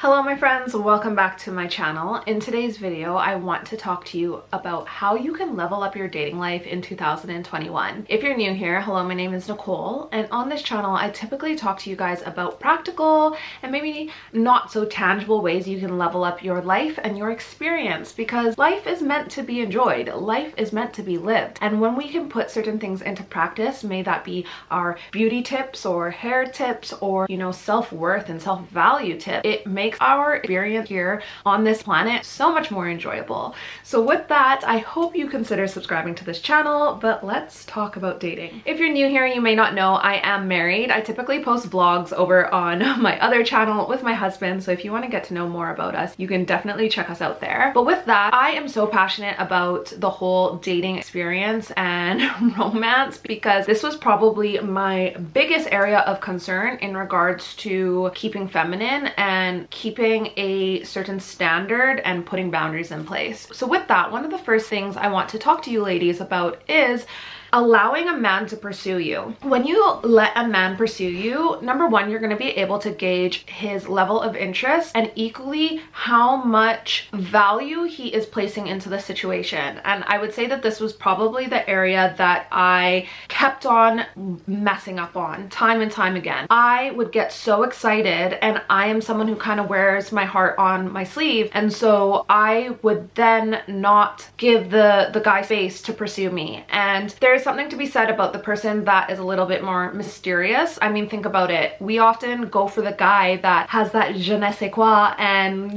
Hello my friends, welcome back to my channel. In today's video, I want to talk to you about how you can level up your dating life in 2021. If you're new here, hello, my name is Nicole, and on this channel, I typically talk to you guys about practical and maybe not so tangible ways you can level up your life and your experience, because life is meant to be enjoyed. Life is meant to be lived. And when we can put certain things into practice, may that be our beauty tips or hair tips or, self-worth and self-value tips, it makes our experience here on this planet so much more enjoyable. So with that, I hope you consider subscribing to this channel, but let's talk about dating. If you're new here, you may not know I am married. I typically post vlogs over on my other channel with my husband, so if you want to get to know more about us, you can definitely check us out there. But with that, I am so passionate about the whole dating experience and romance because this was probably my biggest area of concern in regards to keeping feminine and keeping a certain standard and putting boundaries in place. So with that, one of the first things I want to talk to you ladies about is allowing a man to pursue you. When you let a man pursue you, number one, you're going to be able to gauge his level of interest and equally how much value he is placing into the situation. And I would say that this was probably the area that I kept on messing up on time and time again. I would get so excited, and I am someone who kind of wears my heart on my sleeve, and so I would then not give the guy space to pursue me. And there's something to be said about the person that is a little bit more mysterious. I mean, think about it. We often go for the guy that has that je ne sais quoi and,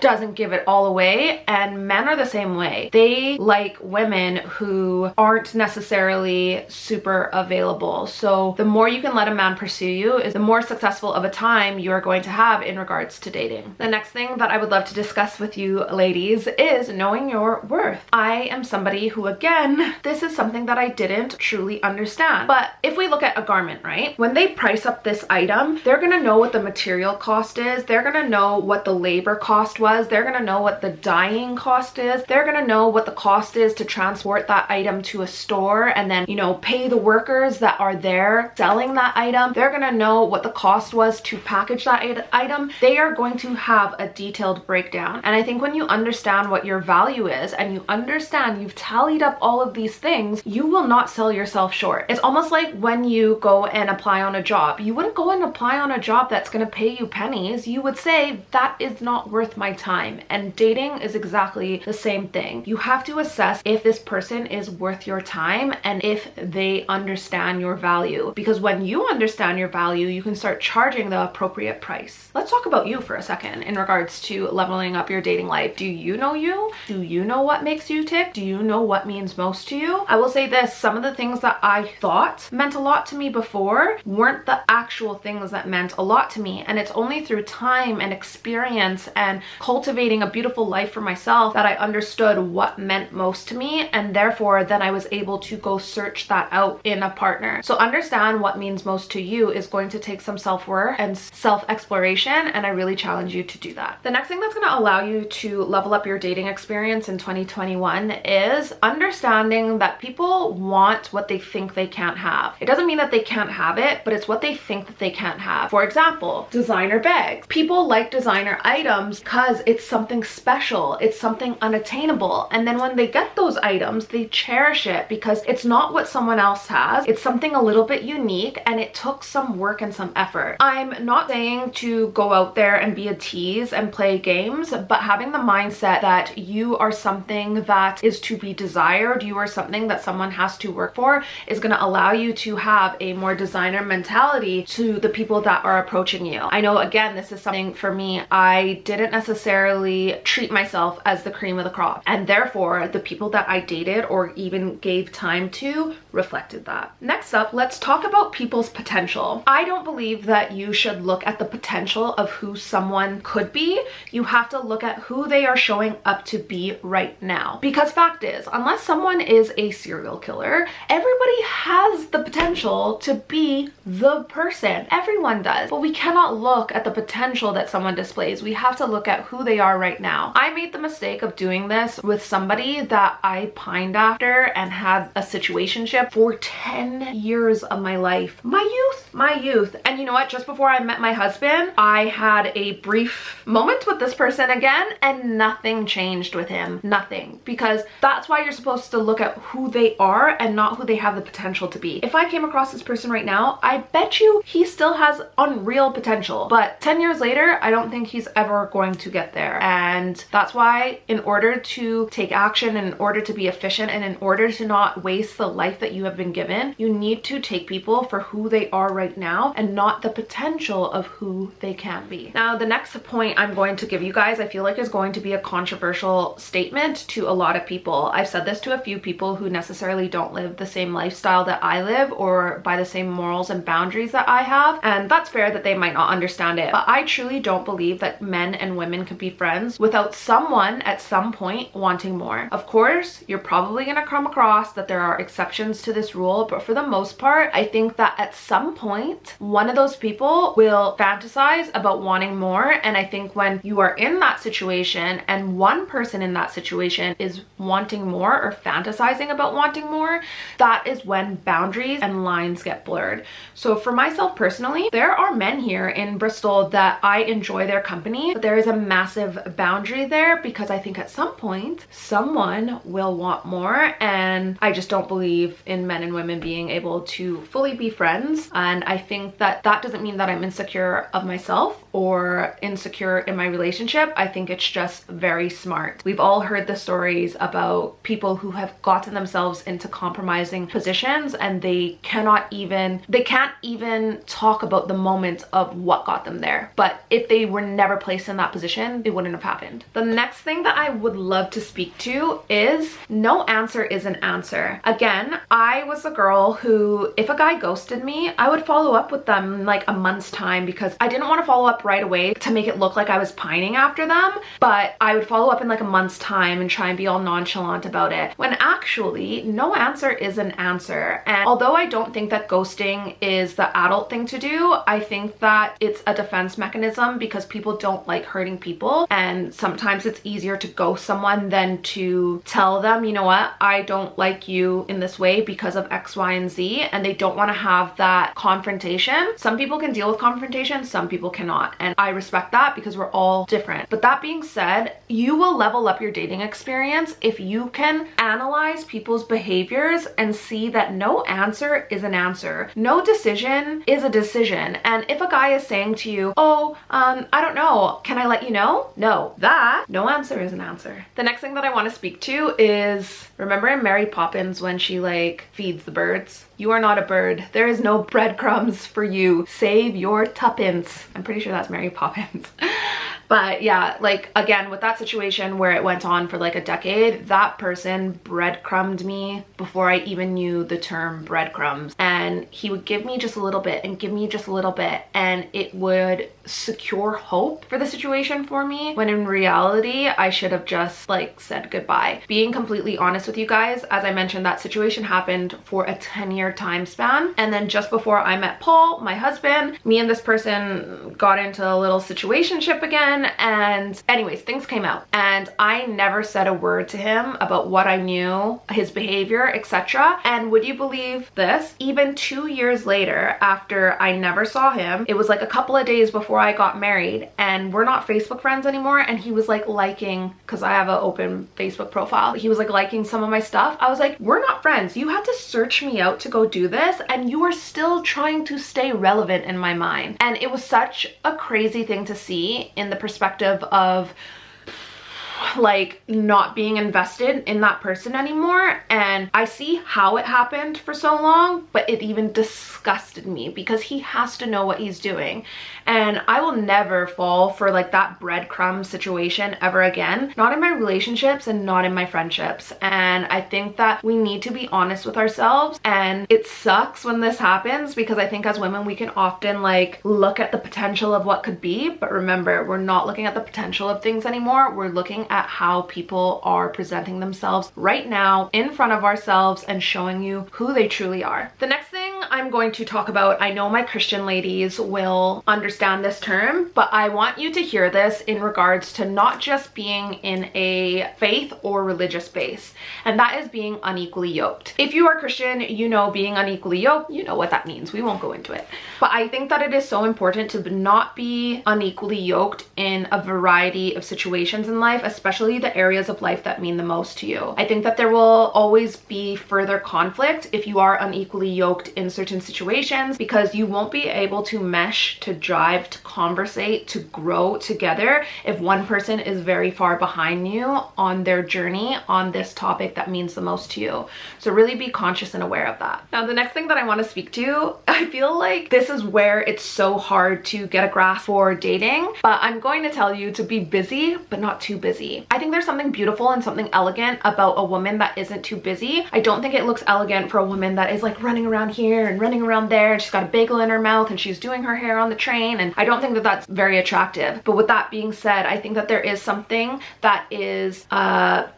doesn't give it all away. And men are the same way. They like women who aren't necessarily super available. So the more you can let a man pursue you is the more successful of a time you are going to have in regards to dating. The next thing that I would love to discuss with you ladies is knowing your worth. I am somebody who, again, this is something that I didn't truly understand. But if we look at a garment, right? When they price up this item, they're gonna know what the material cost is. They're gonna know what the labor cost was. They're gonna know what the dyeing cost is. They're gonna know what the cost is to transport that item to a store and then, pay the workers that are there selling that item. They're gonna know what the cost was to package that item. They are going to have a detailed breakdown. And I think when you understand what your value is and you understand you've tallied up all of these things, you will not sell yourself short. It's almost like when you go and apply on a job. You wouldn't go and apply on a job that's going to pay you pennies. You would say that is not worth my time. And dating is exactly the same thing. You have to assess if this person is worth your time and if they understand your value. Because when you understand your value, you can start charging the appropriate price. Let's talk about you for a second in regards to leveling up your dating life. Do you know you? Do you know what makes you tick? Do you know what means most to you? I will say this, some of the things that I thought meant a lot to me before weren't the actual things that meant a lot to me. And it's only through time and experience and cultivating a beautiful life for myself that I understood what meant most to me. And therefore, then I was able to go search that out in a partner. So understand what means most to you is going to take some self-worth and self-exploration. And I really challenge you to do that. The next thing that's going to allow you to level up your dating experience in 2021 is understanding that people want what they think they can't have. It doesn't mean that they can't have it, but it's what they think that they can't have. For example, designer bags. People like designer items because it's something special. It's something unattainable. And then when they get those items, they cherish it because it's not what someone else has. It's something a little bit unique and it took some work and some effort. I'm not saying to go out there and be a tease and play games, but having the mindset that you are something that is to be desired, you are something that someone has to work for, is going to allow you to have a more designer mentality to the people that are approaching you. I know, again, this is something for me, I didn't necessarily treat myself as the cream of the crop, and therefore the people that I dated or even gave time to reflected that. Next up, let's talk about people's potential. I don't believe that you should look at the potential of who someone could be. You have to look at who they are showing up to be right now. Because fact is, unless someone is a serial killer, older, everybody has the potential to be the person. Everyone does. But we cannot look at the potential that someone displays. We have to look at who they are right now. I made the mistake of doing this with somebody that I pined after and had a situationship for 10 years of my life. My youth. And you know what? Just before I met my husband, I had a brief moment with this person again, and nothing changed with him. Nothing. Because that's why you're supposed to look at who they are and not who they have the potential to be. If I came across this person right now, I bet you he still has unreal potential. But 10 years later, I don't think he's ever going to get there. And that's why in order to take action, in order to be efficient, and in order to not waste the life that you have been given, you need to take people for who they are right now and not the potential of who they can be. Now, the next point I'm going to give you guys, I feel like is going to be a controversial statement to a lot of people. I've said this to a few people who necessarily don't live the same lifestyle that I live or by the same morals and boundaries that I have, and that's fair that they might not understand it. But I truly don't believe that men and women can be friends without someone at some point wanting more. Of course, you're probably gonna come across that there are exceptions to this rule, but for the most part, I think that at some point, one of those people will fantasize about wanting more. And I think when you are in that situation and one person in that situation is wanting more or fantasizing about wanting more, that is when boundaries and lines get blurred. So for myself personally, there are men here in Bristol that I enjoy their company, but there is a massive boundary there because I think at some point someone will want more, and I just don't believe in men and women being able to fully be friends. And I think that that doesn't mean that I'm insecure of myself or insecure in my relationship. I think it's just very smart. We've all heard the stories about people who have gotten themselves into compromising positions and they can't even talk about the moment of what got them there. But if they were never placed in that position, it wouldn't have happened. The next thing that I would love to speak to is no answer is an answer. Again, I was a girl who, if a guy ghosted me, I would follow up with them in like a month's time because I didn't want to follow up right away to make it look like I was pining after them, but I would follow up in like a month's time and try and be all nonchalant about it, when actually no answer is an answer. And although I don't think that ghosting is the adult thing to do, I think that it's a defense mechanism because people don't like hurting people, and sometimes it's easier to ghost someone than to tell them, you know what, I don't like you in this way because of X, Y, and Z, and they don't want to have that confrontation. Some people can deal with confrontation, some people cannot, and I respect that because we're all different. But that being said, you will level up your dating experience if you can analyze people's behaviors and see that no answer is an answer. No decision is a decision. And if a guy is saying to you, oh, I don't know, can I let you know? No, that no answer is an answer. The next thing that I want to speak to is, remember in Mary Poppins when she like feeds the birds? You are not a bird. There is no breadcrumbs for you. Save your tuppence. I'm pretty sure that's Mary Poppins. But yeah, like again, with that situation where it went on for like a decade, that person breadcrumbed me before I even knew the term breadcrumbs. And he would give me just a little bit and give me just a little bit, and it would secure hope for the situation for me, when in reality, I should have just like said goodbye. Being completely honest with you guys, as I mentioned, that situation happened for a 10-year time span. And then just before I met Paul, my husband, me and this person got into a little situationship again. And anyways, things came out and I never said a word to him about what I knew, his behavior, etc. And would you believe this? Even 2 years later, after I never saw him, it was like a couple of days before I got married, and we're not Facebook friends anymore, and he was like liking, because I have an open Facebook profile, he was like liking some of my stuff. I was like, we're not friends. You had to search me out to go do this, and you are still trying to stay relevant in my mind. And it was such a crazy thing to see in the perspective of like not being invested in that person anymore. And I see how it happened for so long, but it even disgusted me because he has to know what he's doing. And I will never fall for like that breadcrumb situation ever again, not in my relationships and not in my friendships. And I think that we need to be honest with ourselves, and it sucks when this happens because I think as women we can often like look at the potential of what could be, but remember, we're not looking at the potential of things anymore. We're looking at how people are presenting themselves right now in front of ourselves and showing you who they truly are. The next thing I'm going to talk about, I know my Christian ladies will understand this term, but I want you to hear this in regards to not just being in a faith or religious space, and that is being unequally yoked. If you are Christian, you know being unequally yoked, you know what that means. We won't go into it. But I think that it is so important to not be unequally yoked in a variety of situations in life, especially the areas of life that mean the most to you. I think that there will always be further conflict if you are unequally yoked in certain situations, because you won't be able to mesh, to drive, to conversate, to grow together if one person is very far behind you on their journey on this topic that means the most to you. So really be conscious and aware of that. Now, the next thing that I want to speak to, I feel like this is where it's so hard to get a grasp for dating, but I'm going to tell you to be busy, but not too busy. I think there's something beautiful and something elegant about a woman that isn't too busy. I don't think it looks elegant for a woman that is like running around here and running around there, and she's got a bagel in her mouth and she's doing her hair on the train, and I don't think that that's very attractive. But with that being said, I think that there is something that is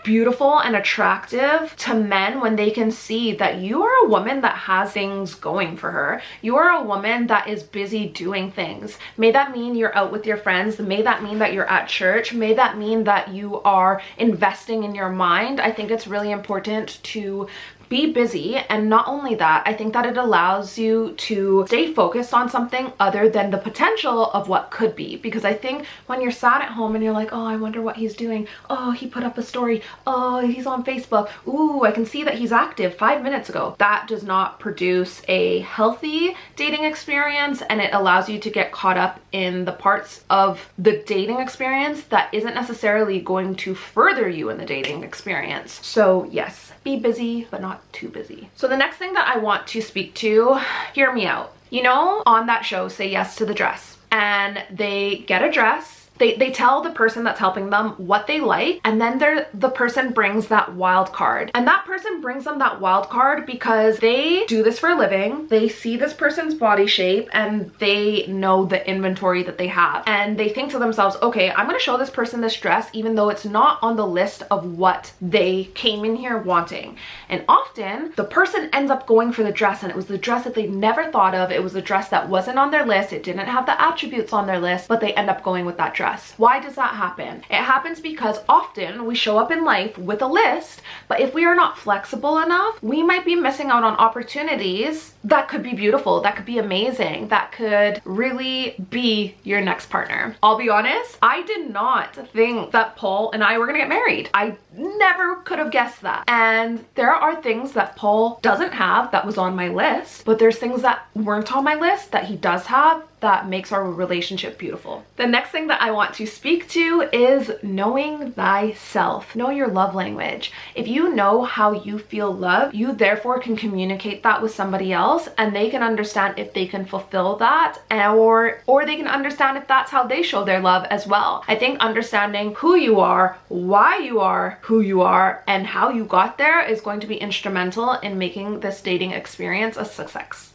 beautiful and attractive to men when they can see that you are a woman that has things going for her. You are a woman that is busy doing things. May that mean you're out with your friends, may that mean that you're at church, may that mean that you are investing in your mind. I think it's really important to be busy, and not only that, I think that it allows you to stay focused on something other than the potential of what could be. Because I think when you're sat at home and you're like, oh, I wonder what he's doing, oh, he put up a story, oh, he's on Facebook, ooh, I can see that he's active 5 minutes ago, that does not produce a healthy dating experience, and it allows you to get caught up in the parts of the dating experience that isn't necessarily going to further you in the dating experience. So yes, be busy, but not too busy. So the next thing that I want to speak to, hear me out. You know, on that show, Say Yes to the Dress, and they get a dress. They tell the person that's helping them what they like, and then the person brings that wild card. And that person brings them that wild card because they do this for a living. They see this person's body shape and they know the inventory that they have. And they think to themselves, okay, I'm gonna show this person this dress even though it's not on the list of what they came in here wanting. And often the person ends up going for the dress, and it was the dress that they never thought of. It was a dress that wasn't on their list. It didn't have the attributes on their list, but they end up going with that dress. Why does that happen? It happens because often we show up in life with a list, but if we are not flexible enough, we might be missing out on opportunities that could be beautiful, that could be amazing, that could really be your next partner. I'll be honest, I did not think that Paul and I were gonna get married. I never could have guessed that. And there are things that Paul doesn't have that was on my list, but there's things that weren't on my list that he does have that makes our relationship beautiful. The next thing that I want to speak to is knowing thyself. Know your love language. If you know how you feel loved, you therefore can communicate that with somebody else, and they can understand if they can fulfill that, or they can understand if that's how they show their love as well. I think understanding who you are, why you are who you are, and how you got there is going to be instrumental in making this dating experience a success.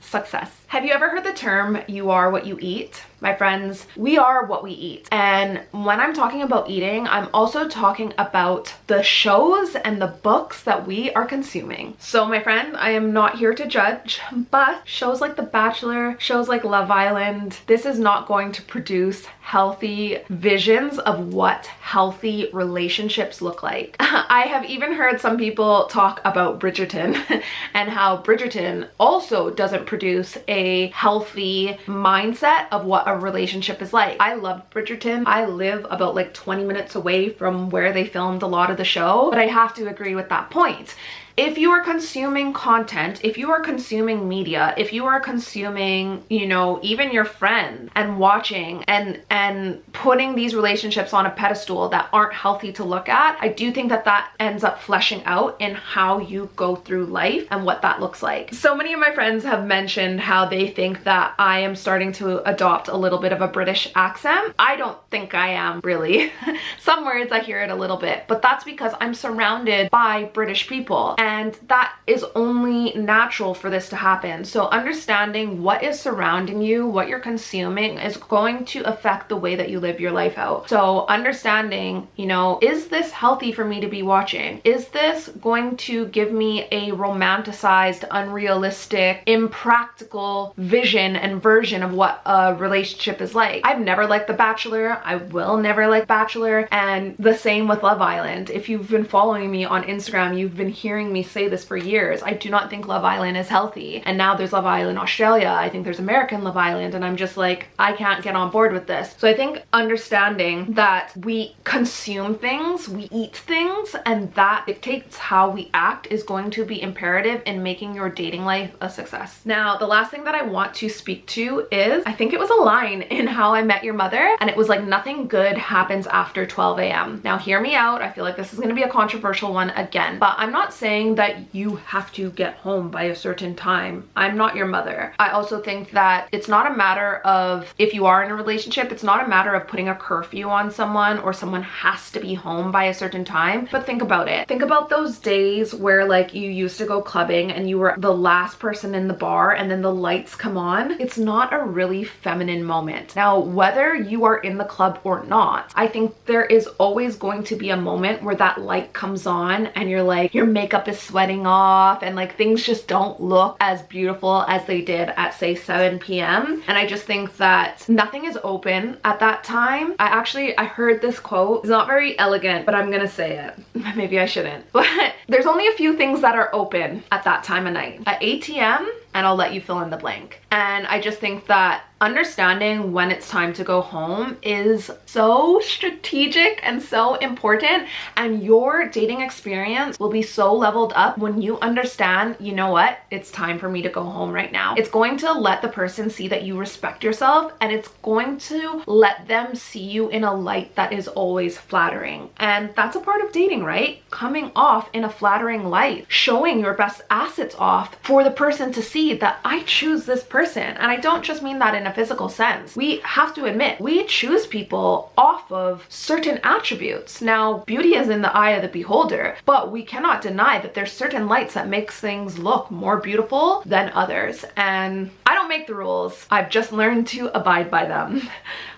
Have you ever heard the term, you are what you eat? My friends, we are what we eat. And when I'm talking about eating, I'm also talking about the shows and the books that we are consuming. So my friend, I am not here to judge, but shows like The Bachelor, shows like Love Island, this is not going to produce healthy visions of what healthy relationships look like. I have even heard some people talk about Bridgerton and how Bridgerton also doesn't produce a healthy mindset of what a relationship is like. I loved Bridgerton. I live about like 20 minutes away from where they filmed a lot of the show, but I have to agree with that point. If you are consuming content, if you are consuming media, if you are consuming, you know, even your friends and watching and putting these relationships on a pedestal that aren't healthy to look at, I do think that that ends up fleshing out in how you go through life and what that looks like. So many of my friends have mentioned how they think that I am starting to adopt a little bit of a British accent. I don't think I am, really. Some words I hear it a little bit, but that's because I'm surrounded by British people. and that is only natural for this to happen. So understanding what is surrounding you, what you're consuming, is going to affect the way that you live your life out. So understanding, you know, is this healthy for me to be watching? Is this going to give me a romanticized, unrealistic, impractical vision and version of what a relationship is like? I've never liked The Bachelor. I will never like Bachelor, and the same with Love Island. If you've been following me on Instagram, you've been hearing me say this for years. I do not think Love Island is healthy. And now there's Love Island Australia. I think there's American Love Island, and I'm just like, I can't get on board with this. So I think understanding that we consume things, we eat things, and that dictates how we act is going to be imperative in making your dating life a success. Now, the last thing that I want to speak to is, I think it was a line in How I Met Your Mother, and it was like, nothing good happens after 12 a.m. Now hear me out. I feel like this is going to be a controversial one again, but I'm not saying that you have to get home by a certain time. I'm not your mother. I also think that it's not a matter of, if you are in a relationship, it's not a matter of putting a curfew on someone or someone has to be home by a certain time. But think about it. Think about those days where like you used to go clubbing and you were the last person in the bar and then the lights come on. It's not a really feminine moment. Now, whether you are in the club or not, I think there is always going to be a moment where that light comes on and you're like, your makeup is sweating off and like things just don't look as beautiful as they did at say 7 p.m. And I just think that nothing is open at that time. I heard this quote. It's not very elegant, but I'm gonna say it. Maybe I shouldn't. But there's only a few things that are open at that time of night. At 8 p.m., and I'll let you fill in the blank. And I just think that understanding when it's time to go home is so strategic and so important, and your dating experience will be so leveled up when you understand, you know what, it's time for me to go home right now. It's going to let the person see that you respect yourself, and it's going to let them see you in a light that is always flattering. And that's a part of dating, right? Coming off in a flattering light, showing your best assets off for the person to see that I choose this person. And I don't just mean that in a physical sense. We have to admit, we choose people off of certain attributes. Now, beauty is in the eye of the beholder, but we cannot deny that there's certain lights that makes things look more beautiful than others. And I don't make the rules. I've just learned to abide by them.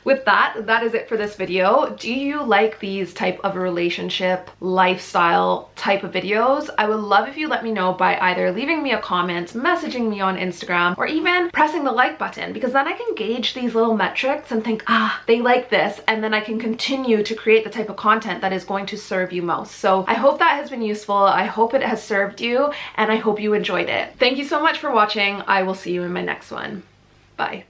With that is it for this video. Do you like these type of relationship, lifestyle type of videos? I would love if you let me know by either leaving me a comment, messaging me on Instagram, or even pressing the like button, because then I can gauge these little metrics and think, they like this, and then I can continue to create the type of content that is going to serve you most. So I hope that has been useful. I hope it has served you, and I hope you enjoyed it. Thank you so much for watching. I will see you in my next one. Bye.